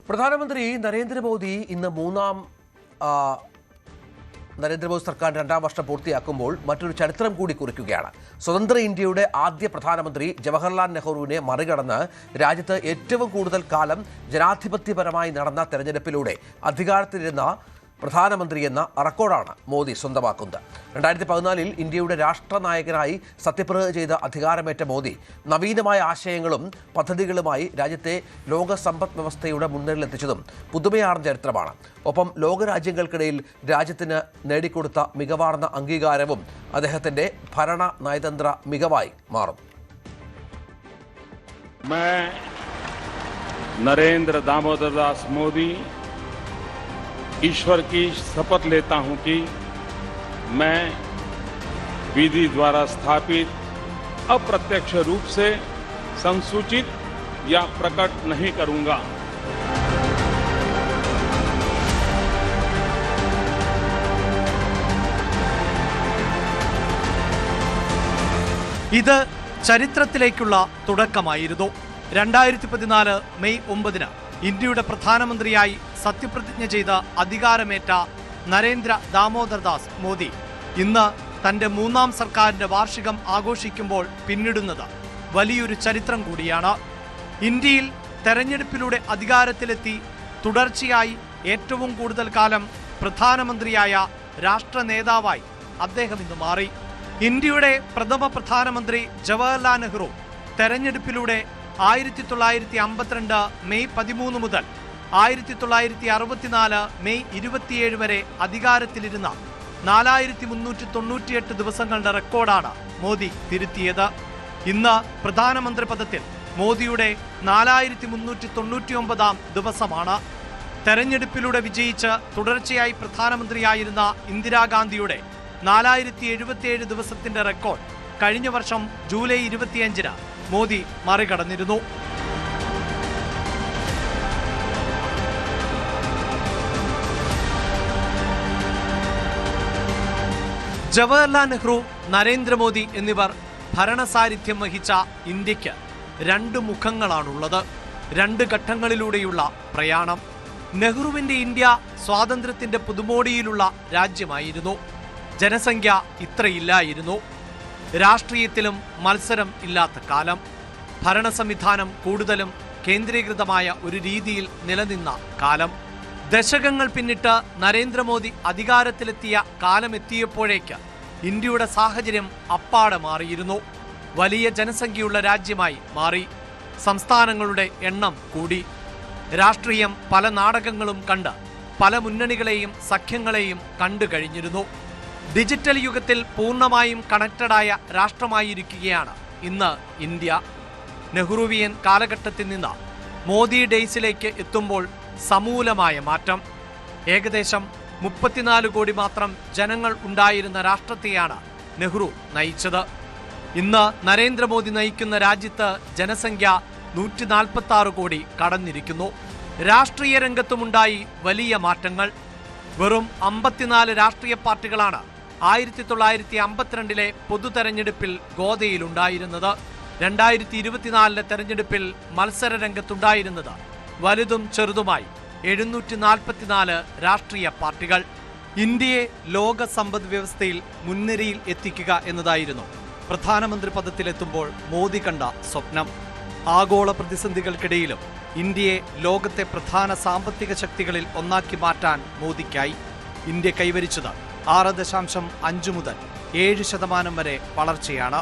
പ്രധാനമന്ത്രി നരേന്ദ്രമോദി ഇന്ന് നരേന്ദ്രമോദി സർക്കാർ രണ്ടാം വർഷം പൂർത്തിയാക്കുമ്പോൾ മറ്റൊരു ചരിത്രം കൂടി കുറിക്കുകയാണ്. സ്വതന്ത്ര ഇന്ത്യയുടെ ആദ്യ പ്രധാനമന്ത്രി ജവഹർലാൽ നെഹ്റുവിനെ മറികടന്ന് രാജ്യത്ത് ഏറ്റവും കൂടുതൽ കാലം ജനാധിപത്യപരമായി നടന്ന തെരഞ്ഞെടുപ്പിലൂടെ അധികാരത്തിലിരുന്ന പ്രധാനമന്ത്രി എന്ന റെക്കോർഡാണ് മോദി സ്വന്തമാക്കുന്നത്. 2014 ഇന്ത്യയുടെ രാഷ്ട്രനായകനായി സത്യപ്രതിജ്ഞ ചെയ്ത് അധികാരമേറ്റ മോദി നവീനമായ ആശയങ്ങളും പദ്ധതികളുമായി രാജ്യത്തെ ലോക സമ്പദ് വ്യവസ്ഥയുടെ മുന്നിലെത്തിച്ചതും പുതുമയാർന്ന ചരിത്രമാണ്. ഒപ്പം ലോകരാജ്യങ്ങൾക്കിടയിൽ രാജ്യത്തിന് നേടിക്കൊടുത്ത മികവാർന്ന അംഗീകാരവും അദ്ദേഹത്തിന്റെ ഭരണ നയതന്ത്ര മികവായി മാറും. नरेंद्र दामोदर दास मोदी ईश्वर की शपथ लेता हूं कि मैं विधि द्वारा स्थापित अप्रत्यक्ष रूप से संसूचित या प्रकट नहीं करूंगा. ഇത് ചരിത്രത്തിലേക്കുള്ള തുടക്കമായിരുന്നു. 2014 മെയ് 9 ഇന്ത്യയുടെ പ്രധാനമന്ത്രിയായി സത്യപ്രതിജ്ഞ ചെയ്ത് അധികാരമേറ്റ നരേന്ദ്ര ദാമോദർ ദാസ് മോദി ഇന്ന് തന്റെ മൂന്നാം സർക്കാരിന്റെ വാർഷികം ആഘോഷിക്കുമ്പോൾ പിന്നിടുന്നത് വലിയൊരു ചരിത്രം കൂടിയാണ്. ഇന്ത്യയിൽ തെരഞ്ഞെടുപ്പിലൂടെ അധികാരത്തിലെത്തി തുടർച്ചയായി ഏറ്റവും കൂടുതൽ കാലം പ്രധാനമന്ത്രിയായ രാഷ്ട്ര നേതാവായി അദ്ദേഹം ഇന്ന് മാറി. ഇന്ത്യയുടെ പ്രഥമ പ്രധാനമന്ത്രി ജവഹർലാൽ നെഹ്റു തെരഞ്ഞെടുപ്പിലൂടെ 1952 മെയ് 13 മുതൽ 1964 മെയ് 27 വരെ അധികാരത്തിലിരുന്ന 4398 ദിവസങ്ങളുടെ റെക്കോർഡാണ് മോദി തിരുത്തിയത്. ഇന്ന് പ്രധാനമന്ത്രി പദത്തിൽ മോദിയുടെ 4399 ദിവസമാണ്. തെരഞ്ഞെടുപ്പിലൂടെ വിജയിച്ച് തുടർച്ചയായി പ്രധാനമന്ത്രിയായിരുന്ന ഇന്ദിരാഗാന്ധിയുടെ 4077 ദിവസത്തിന്റെ റെക്കോർഡ് കഴിഞ്ഞ വർഷം ജൂലൈ 25 മോദി മറികടന്നിരുന്നു. ജവഹർലാൽ നെഹ്റു, നരേന്ദ്രമോദി എന്നിവർ ഭരണസാരിഥ്യം വഹിച്ച ഇന്ത്യക്ക് രണ്ട് മുഖങ്ങളാണുള്ളത്. രണ്ട് ഘട്ടങ്ങളിലൂടെയുള്ള പ്രയാണം. നെഹ്റുവിന്റെ ഇന്ത്യ സ്വാതന്ത്ര്യത്തിന്റെ പുതുമോടിയിലുള്ള രാജ്യമായിരുന്നു. ജനസംഖ്യ ഇത്രയില്ലായിരുന്നു. രാഷ്ട്രീയത്തിലും മത്സരം ഇല്ലാത്ത കാലം. ഭരണ സംവിധാനം കൂടുതലും കേന്ദ്രീകൃതമായ ഒരു രീതിയിൽ നിലനിന്ന കാലം. ദശകങ്ങൾ പിന്നിട്ട് നരേന്ദ്രമോദി അധികാരത്തിലെത്തിയ കാലമെത്തിയപ്പോഴേക്ക് ഇന്ത്യയുടെ സാഹചര്യം അപ്പാടെ മാറിയിരുന്നു. വലിയ ജനസംഖ്യയുള്ള രാജ്യമായി മാറി. സംസ്ഥാനങ്ങളുടെ എണ്ണം കൂടി. രാഷ്ട്രീയം പല നാടകങ്ങളും കണ്ട് പല മുന്നണികളെയും സഖ്യങ്ങളെയും കണ്ടു കഴിഞ്ഞിരുന്നു. ഡിജിറ്റൽ യുഗത്തിൽ പൂർണ്ണമായും കണക്റ്റഡായ രാഷ്ട്രമായിരിക്കുകയാണ് ഇന്ന് ഇന്ത്യ. നെഹ്റുവിയൻ കാലഘട്ടത്തിൽ നിന്ന് മോദി ഡേയ്സിലേക്ക് എത്തുമ്പോൾ സമൂലമായ മാറ്റം. ഏകദേശം 34 കോടി മാത്രം ജനങ്ങൾ ഉണ്ടായിരുന്ന രാഷ്ട്രത്തെയാണ് നെഹ്റു നയിച്ചത്. ഇന്ന് നരേന്ദ്രമോദി നയിക്കുന്ന രാജ്യത്ത് ജനസംഖ്യ 146 കോടി കടന്നിരിക്കുന്നു. രാഷ്ട്രീയ രംഗത്തുമുണ്ടായി വലിയ മാറ്റങ്ങൾ. വെറും 54 രാഷ്ട്രീയ പാർട്ടികളാണ് 1952 പൊതു തെരഞ്ഞെടുപ്പിൽ ഗോദയിലുണ്ടായിരുന്നത്. 2024 തെരഞ്ഞെടുപ്പിൽ മത്സര രംഗത്തുണ്ടായിരുന്നത് വലുതും ചെറുതുമായി 744 രാഷ്ട്രീയ പാർട്ടികൾ. ഇന്ത്യയെ ലോക സമ്പദ് വ്യവസ്ഥയിൽ മുൻനിരയിൽ എത്തിക്കുക എന്നതായിരുന്നു പ്രധാനമന്ത്രി പദത്തിലെത്തുമ്പോൾ മോദി കണ്ട സ്വപ്നം. ആഗോള പ്രതിസന്ധികൾക്കിടയിലും ഇന്ത്യയെ ലോകത്തെ പ്രധാന സാമ്പത്തിക ശക്തികളിൽ ഒന്നാക്കി മാറ്റാൻ മോദിക്കായി. ഇന്ത്യ കൈവരിച്ചത് 6.5 മുതൽ 7% വരെ വളർച്ചയാണ്.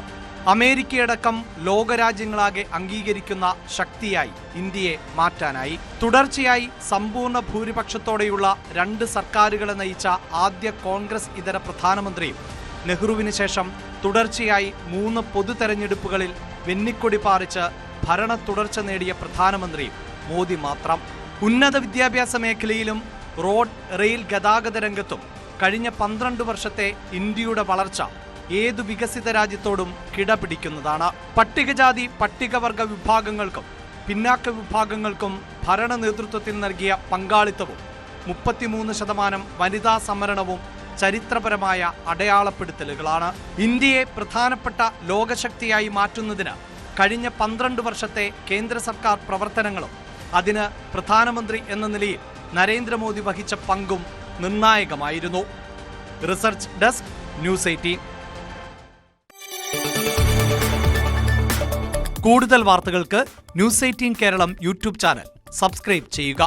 അമേരിക്കയടക്കം ലോകരാജ്യങ്ങളാകെ അംഗീകരിക്കുന്ന ശക്തിയായി ഇന്ത്യയെ മാറ്റാനായി. തുടർച്ചയായി സമ്പൂർണ്ണ ഭൂരിപക്ഷത്തോടെയുള്ള 2 സർക്കാരുകളെ നയിച്ച ആദ്യ കോൺഗ്രസ് ഇതര പ്രധാനമന്ത്രിയും നെഹ്റുവിന് ശേഷം തുടർച്ചയായി 3 പൊതു തെരഞ്ഞെടുപ്പുകളിൽ വെന്നിക്കൊടി പാറിച്ച് ഭരണ തുടർച്ച നേടിയ പ്രധാനമന്ത്രിയും മോദി മാത്രം. ഉന്നത വിദ്യാഭ്യാസ മേഖലയിലും റോഡ് റെയിൽ ഗതാഗത രംഗത്തും കഴിഞ്ഞ 12 വർഷത്തെ ഇന്ത്യയുടെ വളർച്ച ഏതു വികസിത രാജ്യത്തോടും കിടപിടിക്കുന്നതാണ്. പട്ടികജാതി പട്ടികവർഗ വിഭാഗങ്ങൾക്കും പിന്നാക്ക വിഭാഗങ്ങൾക്കും ഭരണ നേതൃത്വത്തിൽ നൽകിയ പങ്കാളിത്തവും 33% വനിതാ സംവരണവും ചരിത്രപരമായ അടയാളപ്പെടുത്തലുകളാണ്. ഇന്ത്യയെ പ്രധാനപ്പെട്ട ലോകശക്തിയായി മാറ്റുന്നതിന് കഴിഞ്ഞ 12 വർഷത്തെ കേന്ദ്ര സർക്കാർ പ്രവർത്തനങ്ങളും അതിന് പ്രധാനമന്ത്രി എന്ന നിലയിൽ നരേന്ദ്രമോദി വഹിച്ച പങ്കും നിർണായകമായിരുന്നു. Research desk, news 18. കൂടുതൽ വാർത്തകൾക്ക് news 18 Keralam YouTube channel subscribe ചെയ്യുക.